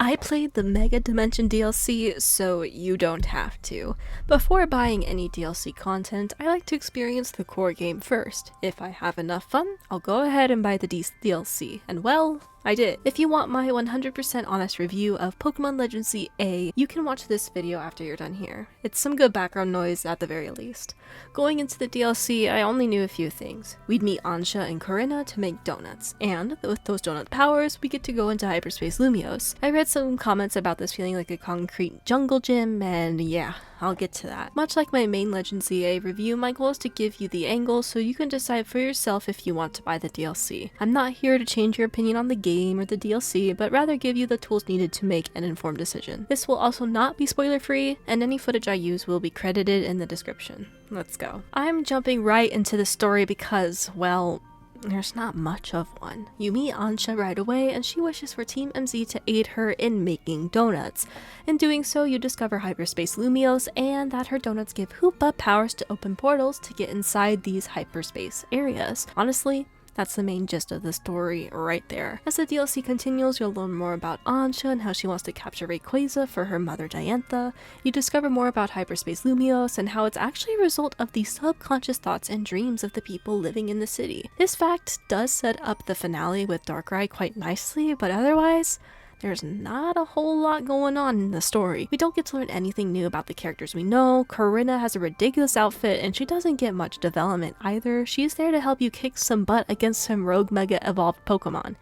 I played the Mega Dimension DLC, so you don't have to. Before buying any DLC content, I like to experience the core game first. If I have enough fun, I'll go ahead and buy the DLC, and well, I did. If you want my 100% honest review of Pokemon Legends ZA, you can watch this video after you're done here. It's some good background noise at the very least. Going into the DLC, I only knew a few things. We'd meet Ansha and Corinna to make donuts, and with those donut powers, we get to go into Hyperspace Lumiose. I read some comments about this feeling like a concrete jungle gym, and yeah, I'll get to that. Much like my main Legends ZA review, my goal is to give you the angle so you can decide for yourself if you want to buy the DLC. I'm not here to change your opinion on the game or the DLC, but rather give you the tools needed to make an informed decision. This will also not be spoiler free, and any footage I use will be credited in the description. Let's go. I'm jumping right into the story because, well, there's not much of one. You meet Ansha right away, and she wishes for Team MZ to aid her in making donuts. In doing so, you discover Hyperspace Lumiose, and that her donuts give Hoopa powers to open portals to get inside these hyperspace areas. Honestly, that's the main gist of the story right there. As the DLC continues, you'll learn more about Ansha and how she wants to capture Rayquaza for her mother Diantha. You discover more about Hyperspace Lumiose and how it's actually a result of the subconscious thoughts and dreams of the people living in the city. This fact does set up the finale with Darkrai quite nicely, but otherwise, there's not a whole lot going on in the story. We don't get to learn anything new about the characters we know. Corinna has a ridiculous outfit and she doesn't get much development either. She's there to help you kick some butt against some rogue mega evolved Pokemon.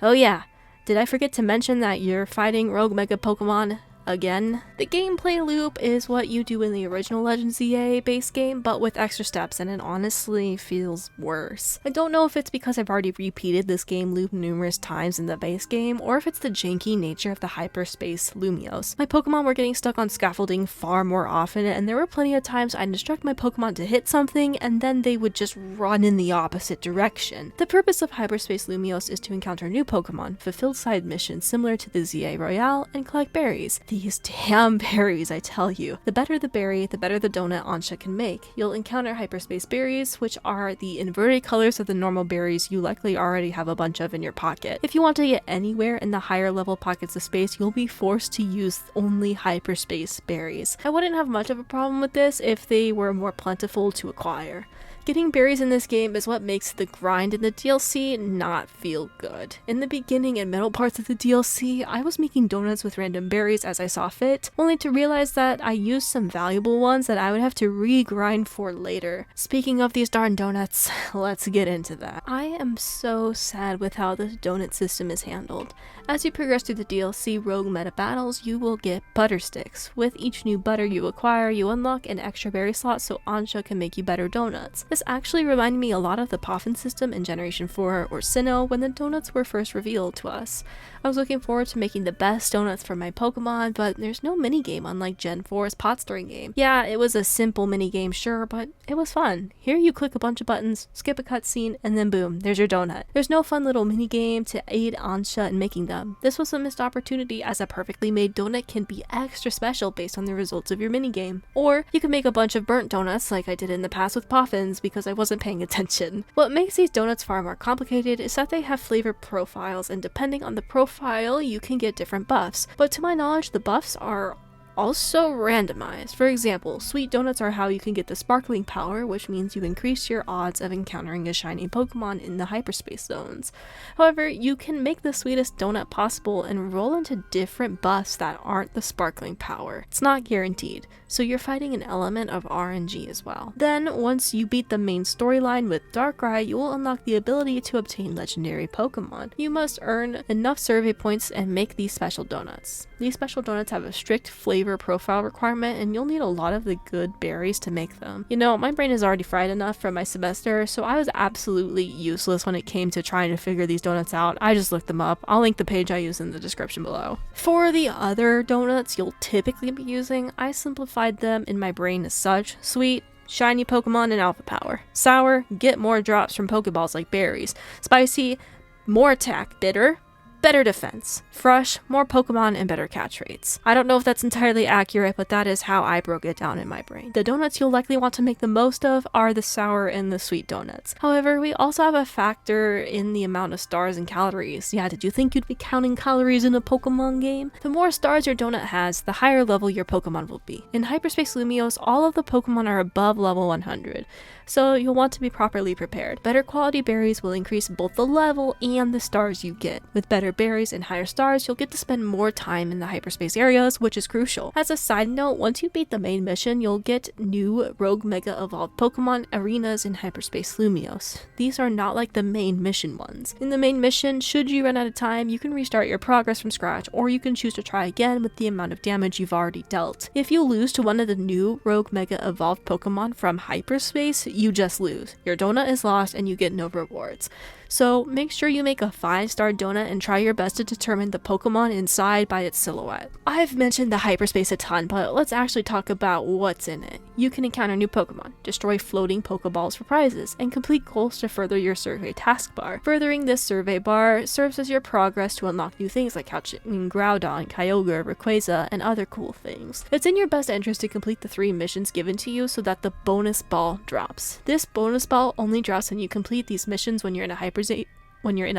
Oh yeah, did I forget to mention that you're fighting rogue mega Pokemon again? The gameplay loop is what you do in the original Legends ZA base game, but with extra steps, and it honestly feels worse. I don't know if it's because I've already repeated this game loop numerous times in the base game, or if it's the janky nature of the Hyperspace Lumiose. My Pokemon were getting stuck on scaffolding far more often, and there were plenty of times I'd instruct my Pokemon to hit something, and then they would just run in the opposite direction. The purpose of Hyperspace Lumiose is to encounter new Pokemon, fulfill side missions similar to the ZA Royale, and collect berries. These damn berries, I tell you. The better the berry, the better the donut Ansha can make. You'll encounter hyperspace berries, which are the inverted colors of the normal berries you likely already have a bunch of in your pocket. If you want to get anywhere in the higher level pockets of space, you'll be forced to use only hyperspace berries. I wouldn't have much of a problem with this if they were more plentiful to acquire. Getting berries in this game is what makes the grind in the DLC not feel good. In the beginning and middle parts of the DLC, I was making donuts with random berries as I saw fit, only to realize that I used some valuable ones that I would have to re-grind for later. Speaking of these darn donuts, let's get into that. I am so sad with how the donut system is handled. As you progress through the DLC rogue meta battles, you will get butter sticks. With each new butter you acquire, you unlock an extra berry slot so Ansha can make you better donuts. This actually reminded me a lot of the Poffin system in Generation 4 or Sinnoh when the donuts were first revealed to us. I was looking forward to making the best donuts for my Pokemon, but there's no minigame unlike Gen 4's pot stirring game. Yeah, it was a simple minigame, sure, but it was fun. Here you click a bunch of buttons, skip a cutscene, and then boom, there's your donut. There's no fun little minigame to aid Ansha in making them. This was a missed opportunity as a perfectly made donut can be extra special based on the results of your minigame. Or you can make a bunch of burnt donuts like I did in the past with Poffins because I wasn't paying attention. What makes these donuts far more complicated is that they have flavor profiles, and depending on the profile you can get different buffs. But to my knowledge, the buffs are also randomized. For example, sweet donuts are how you can get the sparkling power, which means you increase your odds of encountering a shiny Pokemon in the hyperspace zones. However, you can make the sweetest donut possible and roll into different buffs that aren't the sparkling power. It's not guaranteed, so you're fighting an element of RNG as well. Then, once you beat the main storyline with Darkrai, you will unlock the ability to obtain legendary Pokemon. You must earn enough survey points and make these special donuts. These special donuts have a strict flavor profile requirement, and you'll need a lot of the good berries to make them. You know, my brain is already fried enough from my semester, so I was absolutely useless when it came to trying to figure these donuts out. I just looked them up. I'll link the page I use in the description below. For the other donuts you'll typically be using, I simplified them in my brain as such. Sweet, shiny Pokemon and alpha power. Sour, get more drops from Pokeballs like berries. Spicy, more attack. Bitter, better defense, fresh, more Pokemon, and better catch rates. I don't know if that's entirely accurate, but that is how I broke it down in my brain. The donuts you'll likely want to make the most of are the sour and the sweet donuts. However, we also have a factor in the amount of stars and calories. Yeah, did you think you'd be counting calories in a Pokemon game? The more stars your donut has, the higher level your Pokemon will be. In Hyperspace Lumiose, all of the Pokemon are above level 100, so you'll want to be properly prepared. Better quality berries will increase both the level and the stars you get. With better berries and higher stars, you'll get to spend more time in the hyperspace areas, which is crucial. As a side note, once you beat the main mission, you'll get new Rogue Mega Evolved Pokemon arenas in Hyperspace Lumiose. These are not like the main mission ones. In the main mission, should you run out of time, you can restart your progress from scratch, or you can choose to try again with the amount of damage you've already dealt. If you lose to one of the new Rogue Mega Evolved Pokemon from Hyperspace, you just lose. Your donut is lost and you get no rewards. So make sure you make a 5-star donut and try your best to determine the Pokemon inside by its silhouette. I've mentioned the hyperspace a ton, but let's actually talk about what's in it. You can encounter new Pokemon, destroy floating Pokeballs for prizes, and complete goals to further your survey taskbar. Furthering this survey bar serves as your progress to unlock new things like catching Groudon, Kyogre, Rayquaza, and other cool things. It's in your best interest to complete the 3 missions given to you so that the bonus ball drops. This bonus ball only drops when you complete these missions when you're in a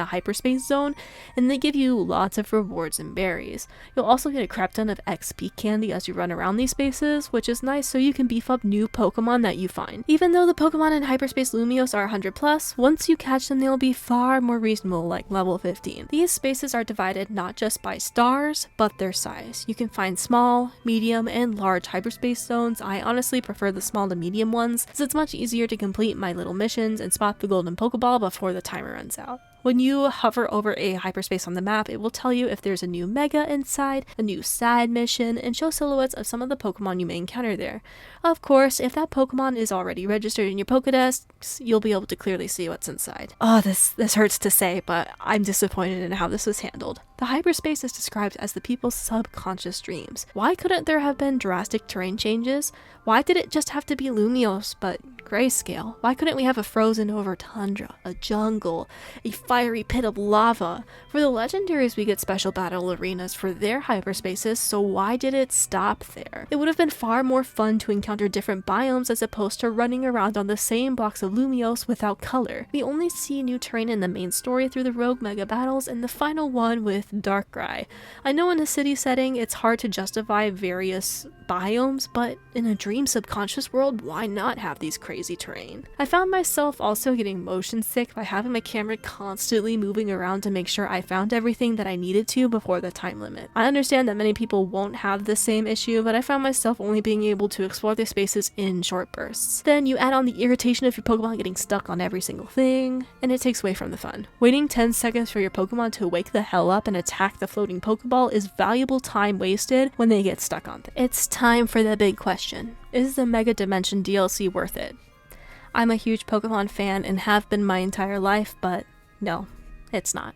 hyperspace zone, and they give you lots of rewards and berries. You'll also get a crap ton of XP candy as you run around these spaces, which is nice so you can beef up new Pokemon that you find. Even though the Pokemon in Hyperspace Lumiose are 100+, once you catch them they'll be far more reasonable, like level 15. These spaces are divided not just by stars, but their size. You can find small, medium, and large hyperspace zones. I honestly prefer the small to medium ones, as it's much easier to complete my little missions and spot the golden Pokeball before the timer runs out. When you hover over a hyperspace on the map, it will tell you if there's a new Mega inside, a new side mission, and show silhouettes of some of the Pokemon you may encounter there. Of course, if that Pokemon is already registered in your Pokédex, you'll be able to clearly see what's inside. Oh, this hurts to say, but I'm disappointed in how this was handled. The hyperspace is described as the people's subconscious dreams. Why couldn't there have been drastic terrain changes? Why did it just have to be Lumiose, but grayscale? Why couldn't we have a frozen over tundra, a jungle, a fiery pit of lava? For the legendaries, we get special battle arenas for their hyperspaces, so why did it stop there? It would have been far more fun to encounter different biomes as opposed to running around on the same blocks of Lumiose without color. We only see new terrain in the main story through the Rogue Mega battles and the final one with Darkrai. I know in a city setting it's hard to justify various biomes, but in a dream subconscious world, why not have these crazy terrain? I found myself also getting motion sick by having my camera constantly moving around to make sure I found everything that I needed to before the time limit. I understand that many people won't have the same issue, but I found myself only being able to explore the spaces in short bursts. Then you add on the irritation of your Pokemon getting stuck on every single thing, and it takes away from the fun. Waiting 10 seconds for your Pokemon to wake the hell up and attack the floating Pokeball is valuable time wasted when they get stuck on things. It's time for the big question. Is the Mega Dimension DLC worth it? I'm a huge Pokemon fan and have been my entire life, but no, it's not.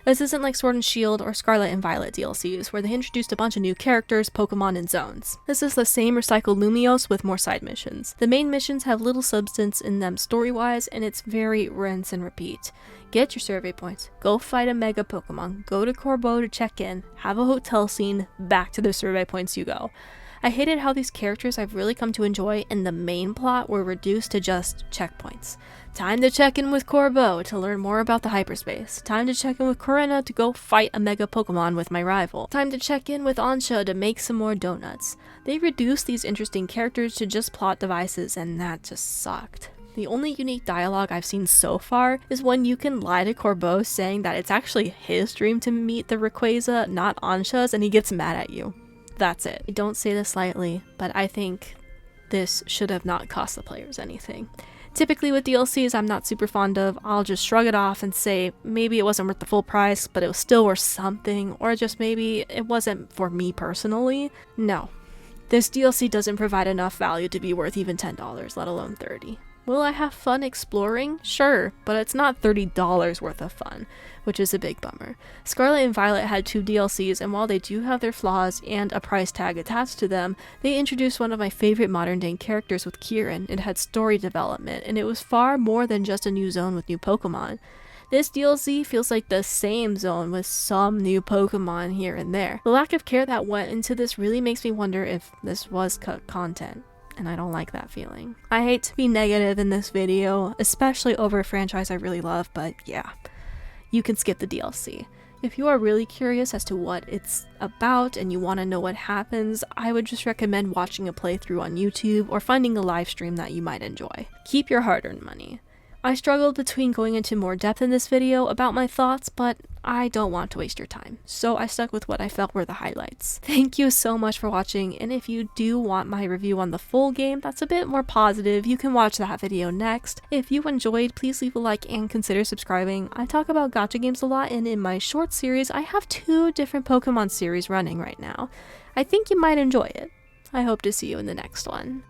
This isn't like Sword and Shield or Scarlet and Violet DLCs, where they introduced a bunch of new characters, Pokemon, and zones. This is the same recycled Lumiose with more side missions. The main missions have little substance in them story-wise, and it's very rinse and repeat. Get your survey points, go fight a Mega Pokemon, go to Corbeau to check in, have a hotel scene, back to the survey points you go. I hated how these characters I've really come to enjoy in the main plot were reduced to just checkpoints. Time to check in with Corbeau to learn more about the hyperspace. Time to check in with Corinna to go fight a Mega Pokemon with my rival. Time to check in with Ansha to make some more donuts. They reduced these interesting characters to just plot devices, and that just sucked. The only unique dialogue I've seen so far is when you can lie to Corbeau saying that it's actually his dream to meet the Rayquaza, not Ansha's, and he gets mad at you. That's it. I don't say this lightly, but I think this should have not cost the players anything. Typically with DLCs I'm not super fond of, I'll just shrug it off and say maybe it wasn't worth the full price, but it was still worth something, or just maybe it wasn't for me personally. No. This DLC doesn't provide enough value to be worth even $10, let alone $30. Will I have fun exploring? Sure, but it's not $30 worth of fun, which is a big bummer. Scarlet and Violet had 2 DLCs, and while they do have their flaws and a price tag attached to them, they introduced one of my favorite modern day characters with Kieran. It had story development, and it was far more than just a new zone with new Pokemon. This DLC feels like the same zone with some new Pokemon here and there. The lack of care that went into this really makes me wonder if this was cut content, and I don't like that feeling. I hate to be negative in this video, especially over a franchise I really love, but yeah, you can skip the DLC. If you are really curious as to what it's about and you want to know what happens, I would just recommend watching a playthrough on YouTube or finding a live stream that you might enjoy. Keep your hard-earned money. I struggled between going into more depth in this video about my thoughts, but I don't want to waste your time, so I stuck with what I felt were the highlights. Thank you so much for watching, and if you do want my review on the full game that's a bit more positive, you can watch that video next. If you enjoyed, please leave a like and consider subscribing. I talk about gacha games a lot, and in my short series, I have 2 different Pokemon series running right now. I think you might enjoy it. I hope to see you in the next one.